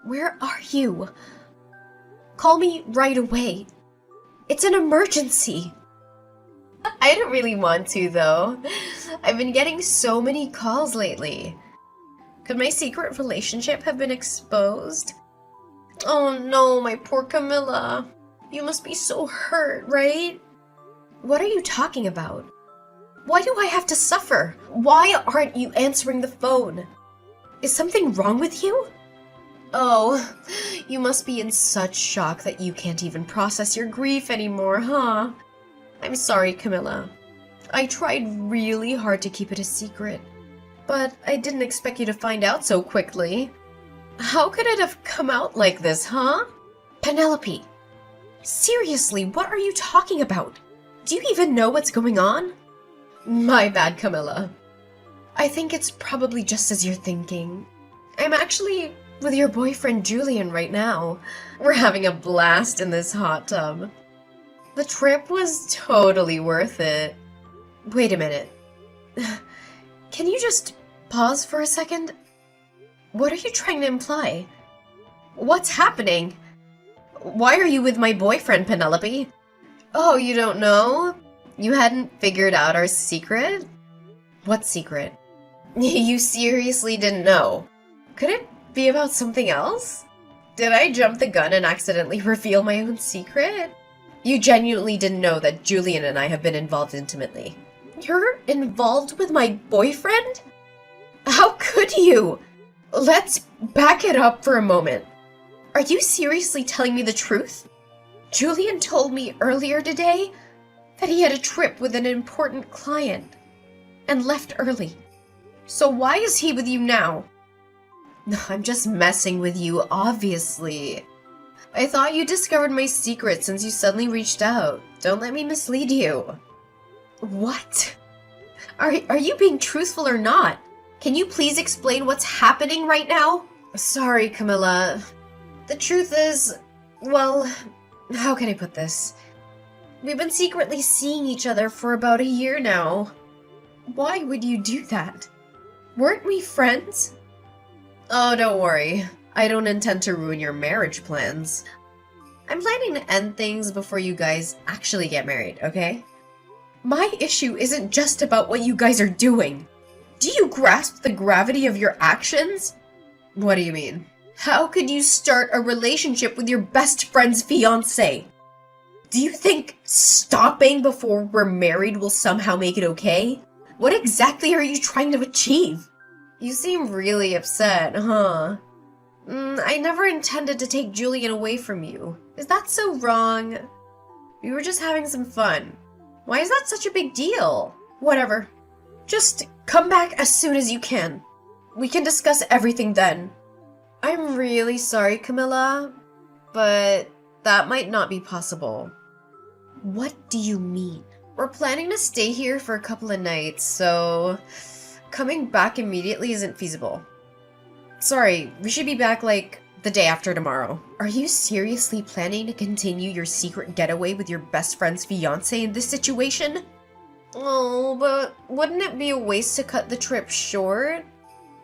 Where are you? Call me right away. It's an emergency. I don't really want to, though. I've been getting so many calls lately. Could my secret relationship have been exposed? Oh no, my poor Camilla. You must be so hurt, right? What are you talking about? Why do I have to suffer? Why aren't you answering the phone? Is something wrong with you? Oh, you must be in such shock that you can't even process your grief anymore, huh? I'm sorry, Camilla. I tried really hard to keep it a secret, but I didn't expect you to find out so quickly. How could it have come out like this, huh? Penelope, seriously, what are you talking about? Do you even know what's going on? My bad, Camilla. I think it's probably just as you're thinking. I'm actually with your boyfriend Julian right now. We're having a blast in this hot tub. The trip was totally worth it. Wait a minute. Can you just pause for a second? What are you trying to imply? What's happening? Why are you with my boyfriend, Penelope? Oh, you don't know? You hadn't figured out our secret? What secret? You seriously didn't know? Could it be about something else? Did I jump the gun and accidentally reveal my own secret? You genuinely didn't know that Julian and I have been involved intimately. You're involved with my boyfriend? How could you? Let's back it up for a moment. Are you seriously telling me the truth? Julian told me earlier today that he had a trip with an important client and left early. So why is he with you now? I'm just messing with you, obviously. I thought you discovered my secret since you suddenly reached out. Don't let me mislead you. What? Are you being truthful or not? Can you please explain what's happening right now? Sorry, Camilla. The truth is, well, how can I put this? We've been secretly seeing each other for about a year now. Why would you do that? Weren't we friends? Oh, don't worry. I don't intend to ruin your marriage plans. I'm planning to end things before you guys actually get married, okay? My issue isn't just about what you guys are doing. Do you grasp the gravity of your actions? What do you mean? How could you start a relationship with your best friend's fiancé? Do you think stopping before we're married will somehow make it okay? What exactly are you trying to achieve? You seem really upset, huh? I never intended to take Julian away from you. Is that so wrong? We were just having some fun. Why is that such a big deal? Whatever. Just come back as soon as you can. We can discuss everything then. I'm really sorry, Camilla, but that might not be possible. What do you mean? We're planning to stay here for a couple of nights, so coming back immediately isn't feasible. Sorry, we should be back like the day after tomorrow. Are you seriously planning to continue your secret getaway with your best friend's fiancé in this situation? Oh, but wouldn't it be a waste to cut the trip short?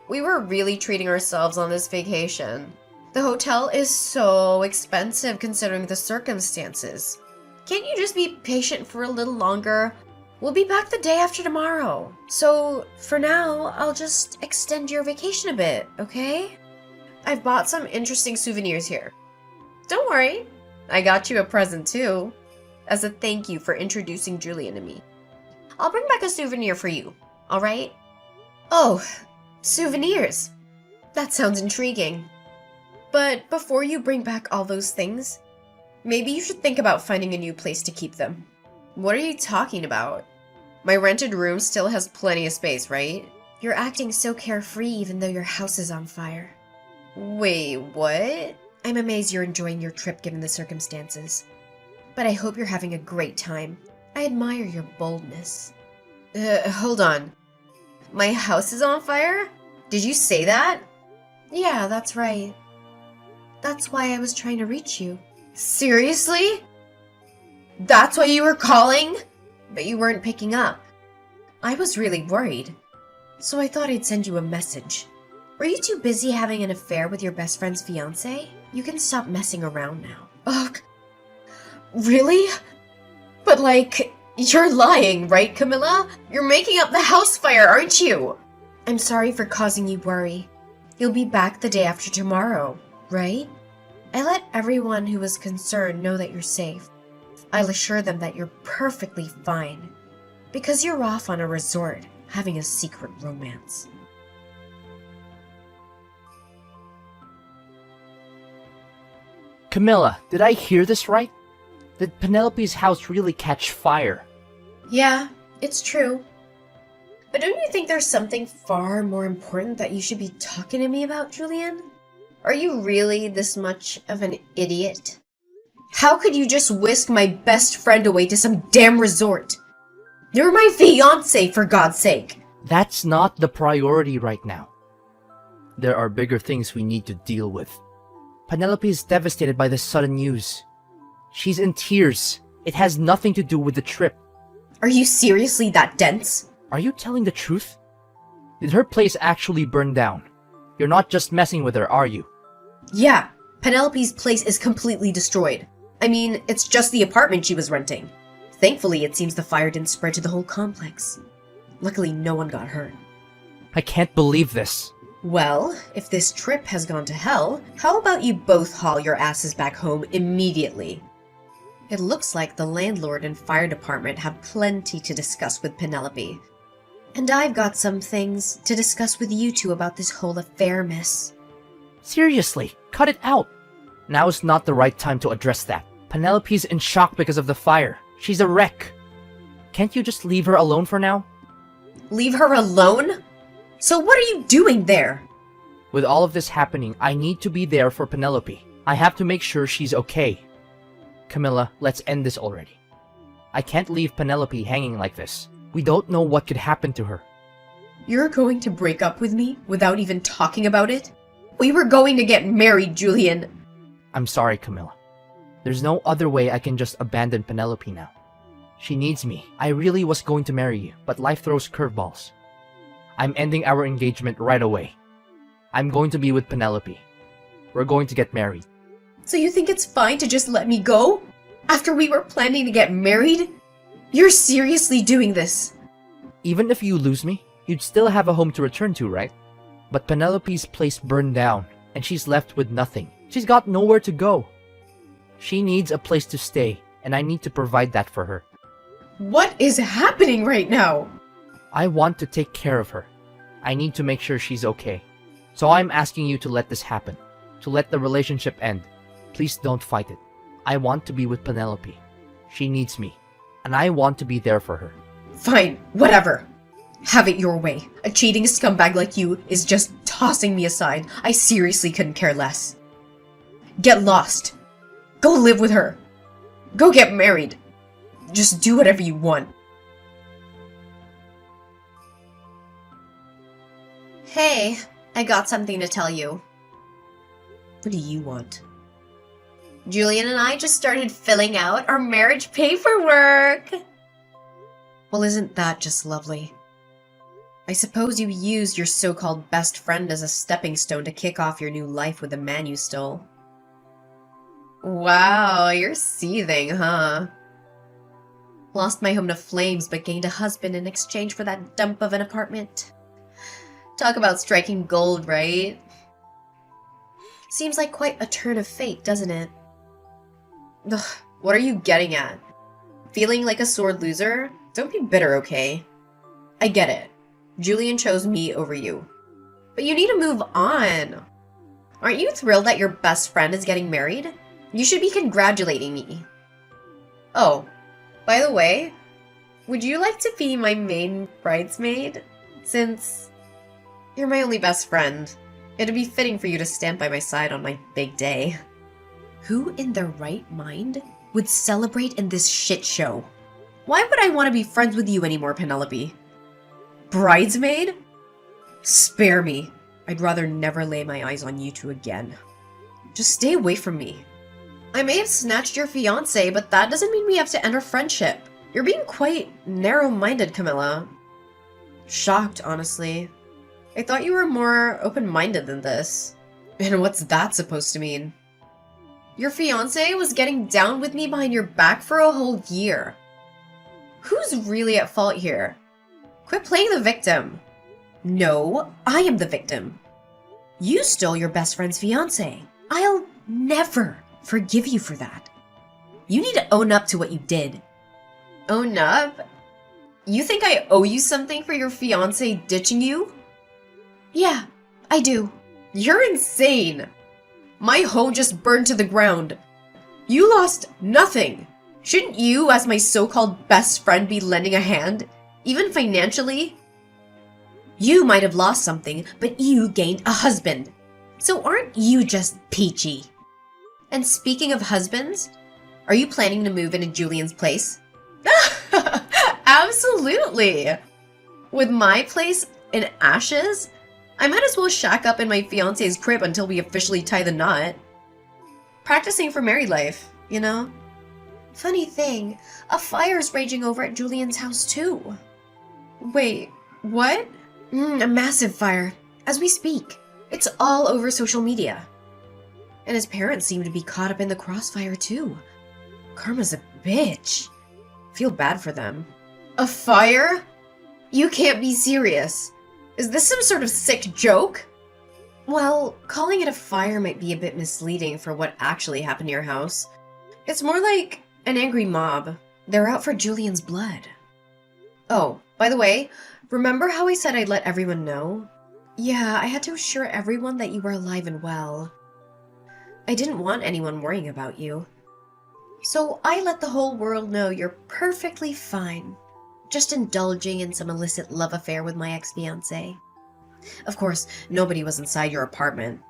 We were really treating ourselves on this vacation. The hotel is so expensive considering the circumstances. Can't you just be patient for a little longer? We'll be back the day after tomorrow. So, for now, I'll just extend your vacation a bit, okay? I've bought some interesting souvenirs here. Don't worry, I got you a present too, as a thank you for introducing Julian to me. I'll bring back a souvenir for you, alright? Oh, souvenirs. That sounds intriguing. But before you bring back all those things, maybe you should think about finding a new place to keep them. What are you talking about? My rented room still has plenty of space, right? You're acting so carefree even though your house is on fire. Wait, what? I'm amazed you're enjoying your trip given the circumstances. But I hope you're having a great time. I admire your boldness. Hold on. My house is on fire? Did you say that? Yeah, that's right. That's why I was trying to reach you. Seriously? That's why you were calling? But you weren't picking up. I was really worried. So I thought I'd send you a message. Were you too busy having an affair with your best friend's fiancé? You can stop messing around now. Ugh. Really? But you're lying, right, Camilla? You're making up the house fire, aren't you? I'm sorry for causing you worry. You'll be back the day after tomorrow, right? I let everyone who was concerned know that you're safe. I'll assure them that you're perfectly fine. Because you're off on a resort, having a secret romance. Camilla, did I hear this right? Did Penelope's house really catch fire? Yeah, it's true. But don't you think there's something far more important that you should be talking to me about, Julian? Are you really this much of an idiot? How could you just whisk my best friend away to some damn resort? You're my fiancé, for God's sake! That's not the priority right now. There are bigger things we need to deal with. Penelope is devastated by the sudden news. She's in tears. It has nothing to do with the trip. Are you seriously that dense? Are you telling the truth? Did her place actually burn down? You're not just messing with her, are you? Yeah, Penelope's place is completely destroyed. I mean, it's just the apartment she was renting. Thankfully, it seems the fire didn't spread to the whole complex. Luckily, no one got hurt. I can't believe this. Well, if this trip has gone to hell, how about you both haul your asses back home immediately? It looks like the landlord and fire department have plenty to discuss with Penelope. And I've got some things to discuss with you two about this whole affair, miss. Seriously, cut it out. Now is not the right time to address that. Penelope's in shock because of the fire. She's a wreck. Can't you just leave her alone for now? Leave her alone? So what are you doing there? With all of this happening, I need to be there for Penelope. I have to make sure she's okay. Camilla, let's end this already. I can't leave Penelope hanging like this. We don't know what could happen to her. You're going to break up with me without even talking about it? We were going to get married, Julian. I'm sorry, Camilla. There's no other way I can just abandon Penelope now. She needs me. I really was going to marry you, but life throws curveballs. I'm ending our engagement right away. I'm going to be with Penelope. We're going to get married. So you think it's fine to just let me go? After we were planning to get married? You're seriously doing this? Even if you lose me, you'd still have a home to return to, right? But Penelope's place burned down, and she's left with nothing. She's got nowhere to go. She needs a place to stay, and I need to provide that for her. What is happening right now? I want to take care of her. I need to make sure she's okay. So I'm asking you to let this happen. To let the relationship end. Please don't fight it. I want to be with Penelope. She needs me. And I want to be there for her. Fine, whatever. Have it your way. A cheating scumbag like you is just tossing me aside. I seriously couldn't care less. Get lost. Go live with her. Go get married. Just do whatever you want. Hey, I got something to tell you. What do you want? Julian and I just started filling out our marriage paperwork. Well, isn't that just lovely? I suppose you used your so-called best friend as a stepping stone to kick off your new life with the man you stole. Wow, you're seething, huh? Lost my home to flames but gained a husband in exchange for that dump of an apartment. Talk about striking gold, right? Seems like quite a turn of fate, doesn't it? Ugh, what are you getting at? Feeling like a sore loser? Don't be bitter, okay? I get it. Julian chose me over you. But you need to move on. Aren't you thrilled that your best friend is getting married? You should be congratulating me. Oh, by the way, would you like to be my main bridesmaid? Since you're my only best friend, it'd be fitting for you to stand by my side on my big day. Who in their right mind would celebrate in this shit show? Why would I want to be friends with you anymore, Penelope? Bridesmaid? Spare me. I'd rather never lay my eyes on you two again. Just stay away from me. I may have snatched your fiancé, but that doesn't mean we have to end our friendship. You're being quite narrow-minded, Camilla. Shocked, honestly. I thought you were more open-minded than this. And what's that supposed to mean? Your fiancé was getting down with me behind your back for a whole year. Who's really at fault here? Quit playing the victim. No, I am the victim. You stole your best friend's fiancé. I'll never forgive you for that. You need to own up to what you did. Own up? You think I owe you something for your fiancé ditching you? Yeah, I do. You're insane. My home just burned to the ground. You lost nothing. Shouldn't you, as my so-called best friend, be lending a hand? Even financially? You might have lost something, but you gained a husband. So aren't you just peachy? And speaking of husbands, are you planning to move into Julian's place? Absolutely! With my place in ashes, I might as well shack up in my fiancé's crib until we officially tie the knot. Practicing for married life, you know? Funny thing, a fire's raging over at Julian's house too. Wait, what? A massive fire, as we speak. It's all over social media. And his parents seem to be caught up in the crossfire too. Karma's a bitch. Feel bad for them. A fire? You can't be serious. Is this some sort of sick joke? Well, calling it a fire might be a bit misleading for what actually happened to your house. It's more like an angry mob. They're out for Julian's blood. Oh, by the way, remember how I said I'd let everyone know? Yeah, I had to assure everyone that you were alive and well. I didn't want anyone worrying about you. So I let the whole world know you're perfectly fine. Just indulging in some illicit love affair with my ex-fiancé. Of course, nobody was inside your apartment.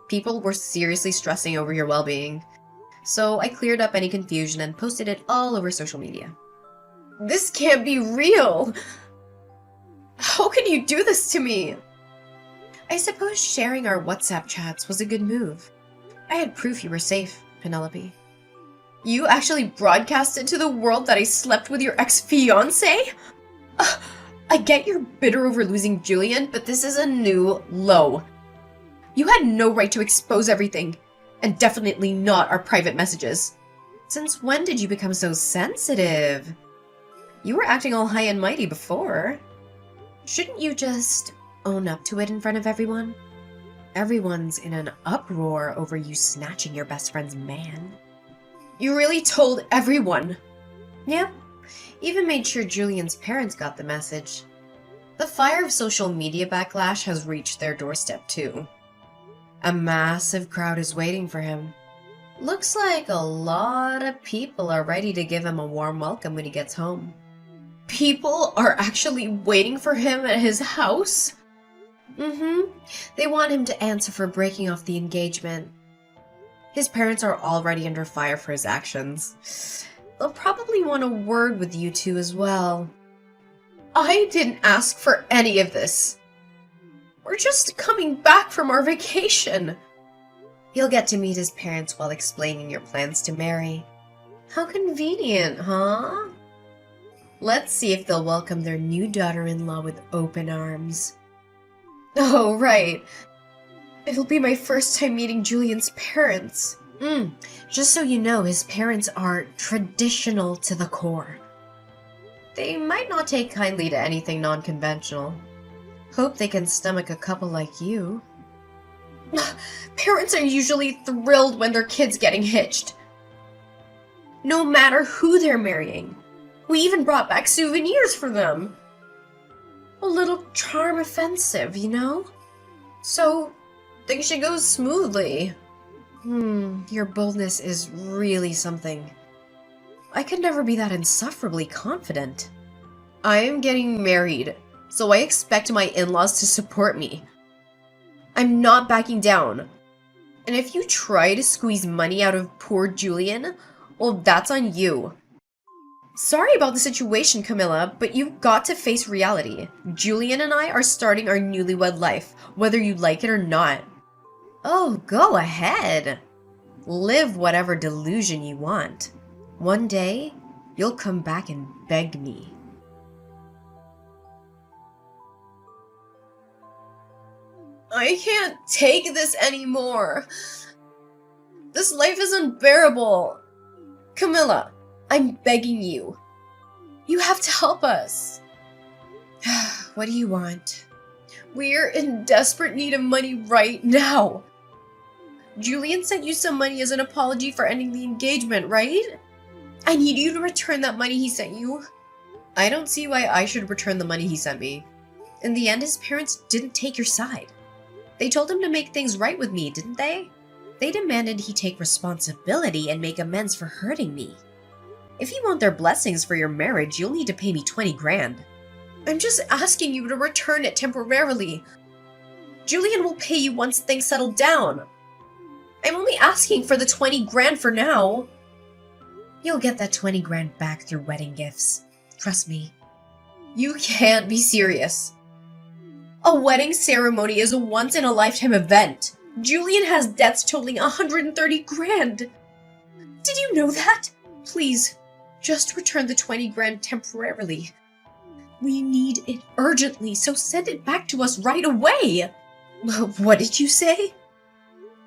People were seriously stressing over your well-being. So I cleared up any confusion and posted it all over social media. This can't be real! How can you do this to me? I suppose sharing our WhatsApp chats was a good move. I had proof you were safe, Penelope. You actually broadcasted to the world that I slept with your ex-fiancé? I get you're bitter over losing Julian, but this is a new low. You had no right to expose everything, and definitely not our private messages. Since when did you become so sensitive? You were acting all high and mighty before. Shouldn't you just own up to it in front of everyone? Everyone's in an uproar over you snatching your best friend's man. You really told everyone? Yep. Even made sure Julian's parents got the message. The fire of social media backlash has reached their doorstep too. A massive crowd is waiting for him. Looks like a lot of people are ready to give him a warm welcome when he gets home. People are actually waiting for him at his house? They want him to answer for breaking off the engagement. His parents are already under fire for his actions. They'll probably want a word with you two as well. I didn't ask for any of this. We're just coming back from our vacation. You'll get to meet his parents while explaining your plans to marry. How convenient, huh? Let's see if they'll welcome their new daughter-in-law with open arms. Oh, right. It'll be my first time meeting Julian's parents. Just so you know, his parents are traditional to the core. They might not take kindly to anything non-conventional. Hope they can stomach a couple like you. Parents are usually thrilled when their kid's getting hitched. No matter who they're marrying. We even brought back souvenirs for them. A little charm offensive, you know? So, things should go smoothly. Your boldness is really something. I could never be that insufferably confident. I am getting married, so I expect my in-laws to support me. I'm not backing down. And if you try to squeeze money out of poor Julian, well, that's on you. Sorry about the situation, Camilla, but you've got to face reality. Julian and I are starting our newlywed life, whether you like it or not. Oh, go ahead. Live whatever delusion you want. One day, you'll come back and beg me. I can't take this anymore. This life is unbearable. Camilla, I'm begging you. You have to help us. What do you want? We're in desperate need of money right now. Julian sent you some money as an apology for ending the engagement, right? I need you to return that money he sent you. I don't see why I should return the money he sent me. In the end, his parents didn't take your side. They told him to make things right with me, didn't they? They demanded he take responsibility and make amends for hurting me. If you want their blessings for your marriage, you'll need to pay me 20 grand. I'm just asking you to return it temporarily. Julian will pay you once things settle down. I'm only asking for the 20 grand for now. You'll get that 20 grand back through wedding gifts. Trust me. You can't be serious. A wedding ceremony is a once-in-a-lifetime event. Julian has debts totaling 130 grand. Did you know that? Please, just return the 20 grand temporarily. We need it urgently, so send it back to us right away. What did you say?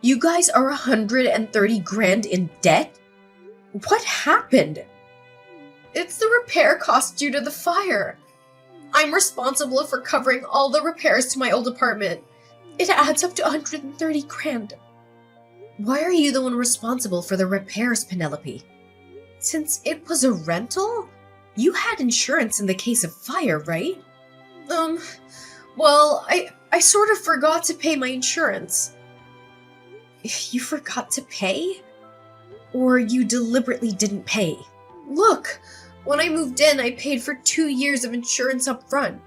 You guys are 130 grand in debt? What happened? It's the repair costs due to the fire. I'm responsible for covering all the repairs to my old apartment. It adds up to 130 grand. Why are you the one responsible for the repairs, Penelope? Since it was a rental, you had insurance in the case of fire, right? Well, I sort of forgot to pay my insurance. You forgot to pay? Or you deliberately didn't pay? Look, when I moved in, I paid for 2 years of insurance up front.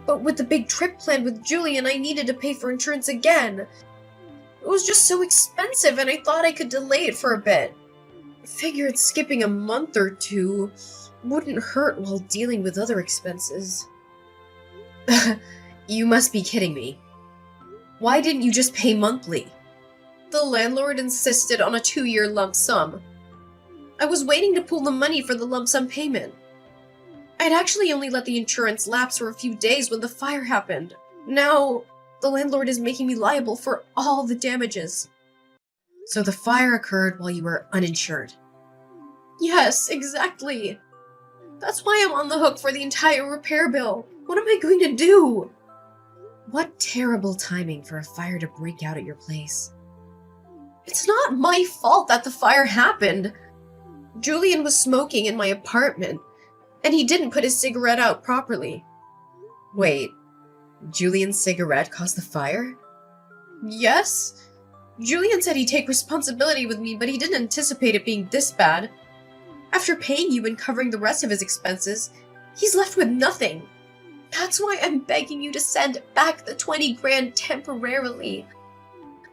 But with the big trip planned with Julian, I needed to pay for insurance again. It was just so expensive, and I thought I could delay it for a bit. I figured skipping a month or two wouldn't hurt while dealing with other expenses. You must be kidding me. Why didn't you just pay monthly? The landlord insisted on a 2-year lump sum. I was waiting to pull the money for the lump sum payment. I'd actually only let the insurance lapse for a few days when the fire happened. Now, the landlord is making me liable for all the damages. So the fire occurred while you were uninsured? Yes, exactly. That's why I'm on the hook for the entire repair bill. What am I going to do? What terrible timing for a fire to break out at your place. It's not my fault that the fire happened. Julian was smoking in my apartment, and he didn't put his cigarette out properly. Wait, Julian's cigarette caused the fire? Yes. Julian said he'd take responsibility with me, but he didn't anticipate it being this bad. After paying you and covering the rest of his expenses, he's left with nothing. That's why I'm begging you to send back the 20 grand temporarily.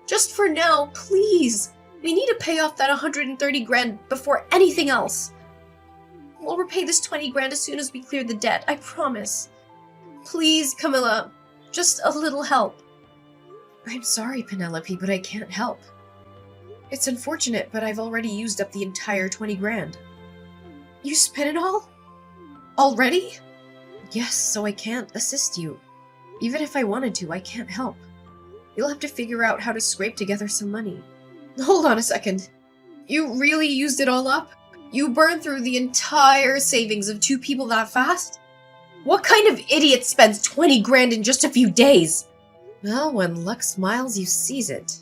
Just for now, please. We need to pay off that 130 grand before anything else. We'll repay this 20 grand as soon as we clear the debt, I promise. Please, Camilla, just a little help. I'm sorry, Penelope, but I can't help. It's unfortunate, but I've already used up the entire 20 grand. You spent it all? Already? Yes, so I can't assist you. Even if I wanted to, I can't help. You'll have to figure out how to scrape together some money. Hold on a second. You really used it all up? You burned through the entire savings of 2 people that fast? What kind of idiot spends 20 grand in just a few days? Well, when luck smiles, you seize it.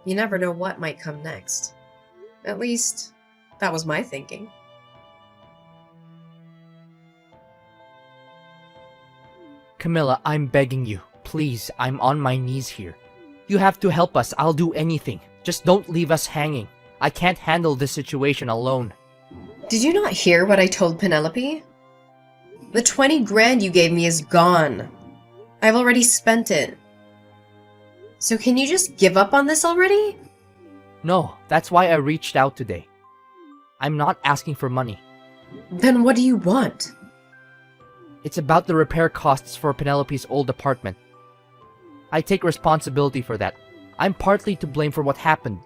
You never know what might come next. At least, that was my thinking. Camilla, I'm begging you. Please, I'm on my knees here. You have to help us. I'll do anything. Just don't leave us hanging. I can't handle this situation alone. Did you not hear what I told Penelope? The 20 grand you gave me is gone. I've already spent it. So can you just give up on this already? No, that's why I reached out today. I'm not asking for money. Then what do you want? It's about the repair costs for Penelope's old apartment. I take responsibility for that. I'm partly to blame for what happened.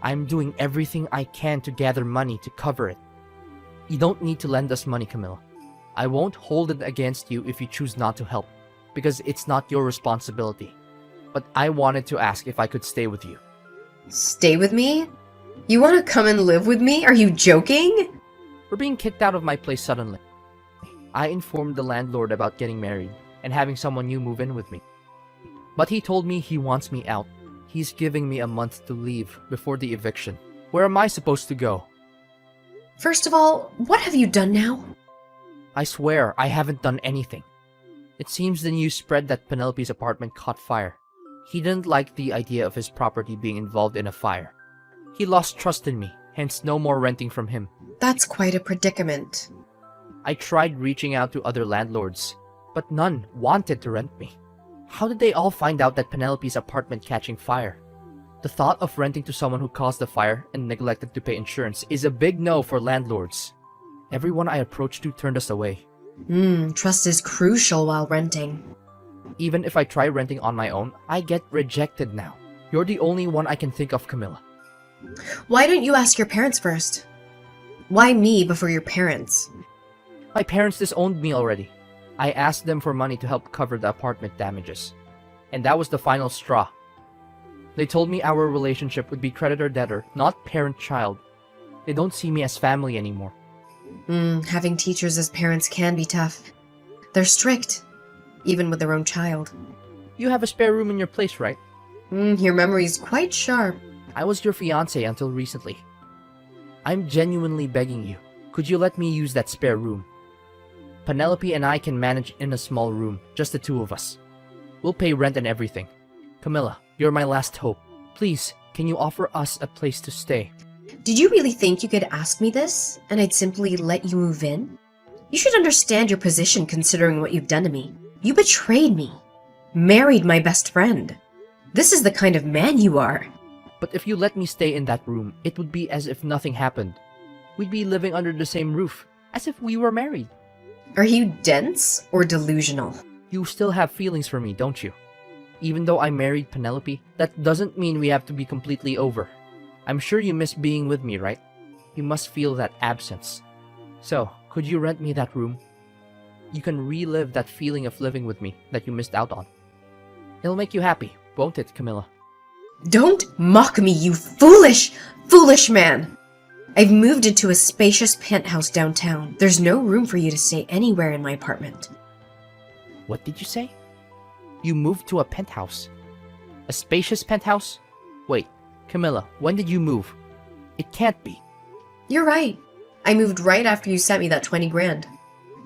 I'm doing everything I can to gather money to cover it. You don't need to lend us money, Camilla. I won't hold it against you if you choose not to help, because it's not your responsibility. but I wanted to ask if I could stay with you. Stay with me? You want to come and live with me? Are you joking? We're being kicked out of my place suddenly. I informed the landlord about getting married and having someone new move in with me. But he told me he wants me out. He's giving me a month to leave before the eviction. Where am I supposed to go? First of all, what have you done now? I swear, I haven't done anything. It seems the news spread that Penelope's apartment caught fire. He didn't like the idea of his property being involved in a fire. He lost trust in me, hence no more renting from him. That's quite a predicament. I tried reaching out to other landlords, but none wanted to rent me. How did they all find out that Penelope's apartment catching fire? The thought of renting to someone who caused the fire and neglected to pay insurance is a big no for landlords. Everyone I approached to turned us away. Trust is crucial while renting. Even if I try renting on my own, I get rejected now. You're the only one I can think of, Camilla. Why don't you ask your parents first? Why me before your parents? My parents disowned me already. I asked them for money to help cover the apartment damages. And that was the final straw. They told me our relationship would be creditor-debtor, not parent-child. They don't see me as family anymore. Having teachers as parents can be tough. They're strict, even with their own child. You have a spare room in your place, right? Your memory's quite sharp. I was your fiancé until recently. I'm genuinely begging you. Could you let me use that spare room? Penelope and I can manage in a small room, just the two of us. We'll pay rent and everything. Camilla, you're my last hope. Please, can you offer us a place to stay? Did you really think you could ask me this, and I'd simply let you move in? You should understand your position considering what you've done to me. You betrayed me. Married my best friend. This is the kind of man you are. But if you let me stay in that room, it would be as if nothing happened. We'd be living under the same roof, as if we were married. Are you dense or delusional? You still have feelings for me, don't you? Even though I married Penelope, that doesn't mean we have to be completely over. I'm sure you miss being with me, right? You must feel that absence. So, could you rent me that room? You can relive that feeling of living with me that you missed out on. It'll make you happy, won't it, Camilla? Don't mock me, you foolish, foolish man! I've moved into a spacious penthouse downtown. There's no room for you to stay anywhere in my apartment. What did you say? You moved to a penthouse? A spacious penthouse? Wait, Camilla, when did you move? It can't be. You're right. I moved right after you sent me that 20 grand.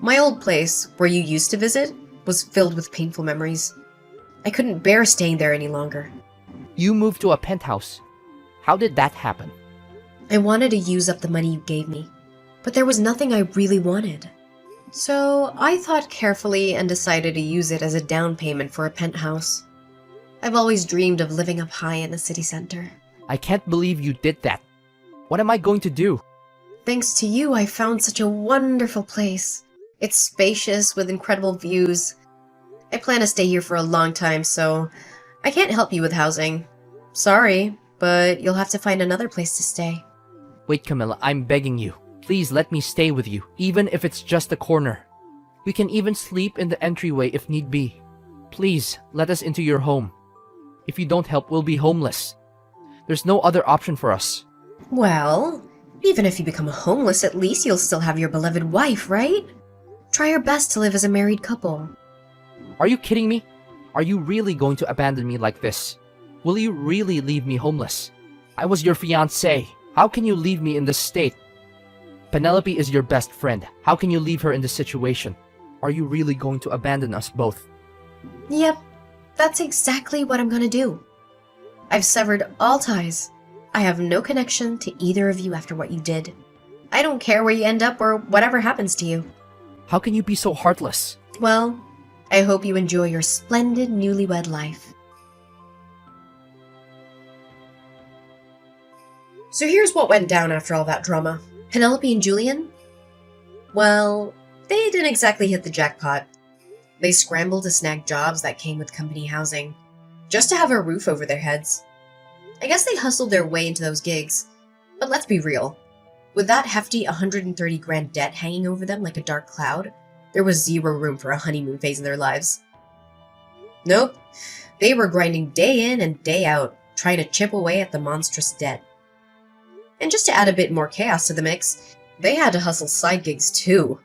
My old place, where you used to visit, was filled with painful memories. I couldn't bear staying there any longer. You moved to a penthouse. How did that happen? I wanted to use up the money you gave me, but there was nothing I really wanted. So I thought carefully and decided to use it as a down payment for a penthouse. I've always dreamed of living up high in the city center. I can't believe you did that. What am I going to do? Thanks to you, I found such a wonderful place. It's spacious with incredible views. I plan to stay here for a long time, so I can't help you with housing. Sorry, but you'll have to find another place to stay. Wait, Camilla, I'm begging you. Please let me stay with you, even if it's just a corner. We can even sleep in the entryway if need be. Please, let us into your home. If you don't help, we'll be homeless. There's no other option for us. Well, even if you become homeless, at least you'll still have your beloved wife, right? Try your best to live as a married couple. Are you kidding me? Are you really going to abandon me like this? Will you really leave me homeless? I was your fiancé. How can you leave me in this state? Penelope is your best friend. How can you leave her in this situation? Are you really going to abandon us both? Yep, that's exactly what I'm gonna do. I've severed all ties. I have no connection to either of you after what you did. I don't care where you end up or whatever happens to you. How can you be so heartless? Well, I hope you enjoy your splendid newlywed life. So here's what went down after all that drama. Penelope and Julian? Well, they didn't exactly hit the jackpot. They scrambled to snag jobs that came with company housing, just to have a roof over their heads. I guess they hustled their way into those gigs, but let's be real. With that hefty 130 grand debt hanging over them like a dark cloud, there was zero room for a honeymoon phase in their lives. Nope, They were grinding day in and day out, trying to chip away at the monstrous debt. And just to add a bit more chaos to the mix, they had to hustle side gigs too.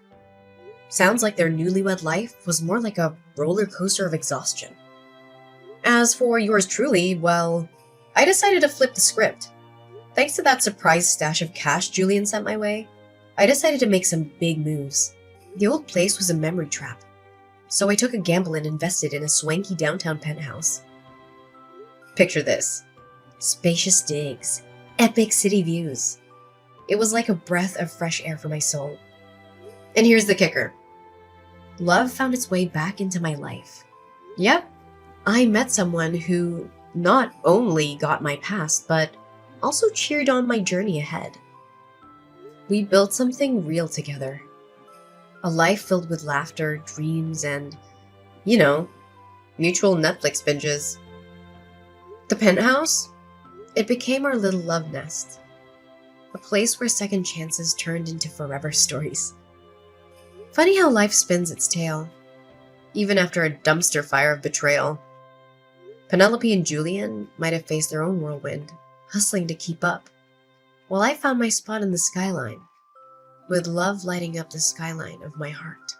Sounds like their newlywed life was more like a roller coaster of exhaustion. As for yours truly, well, I decided to flip the script. Thanks to that surprise stash of cash Julian sent my way, I decided to make some big moves. The old place was a memory trap, so I took a gamble and invested in a swanky downtown penthouse. Picture this: spacious digs, epic city views. It was like a breath of fresh air for my soul. And here's the kicker. Love found its way back into my life. Yep, I met someone who not only got my past, but also cheered on my journey ahead. We built something real together. A life filled with laughter, dreams, and, mutual Netflix binges. The penthouse? It became our little love nest. A place where second chances turned into forever stories. Funny how life spins its tale, even after a dumpster fire of betrayal. Penelope and Julian might have faced their own whirlwind, hustling to keep up, while I found my spot in the skyline, with love lighting up the skyline of my heart.